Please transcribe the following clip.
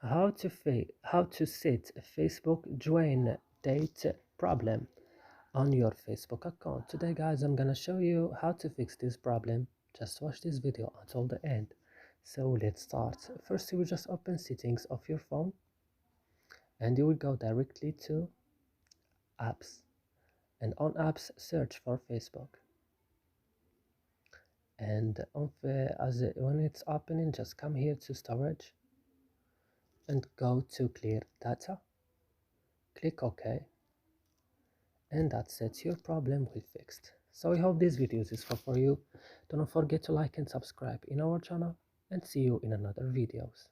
How to set a Facebook join date problem on your Facebook account. Today guys, I'm gonna show you how to fix this problem. Just watch this video until the end. So let's start. First you will just open settings of your phone and you will go directly to apps, and on apps search for Facebook, and when it's opening, just come here to storage and go to clear data, click OK, and that's it, your problem will be fixed. So I hope this video is useful for you. Do not forget to like and subscribe in our channel, and see you in another videos.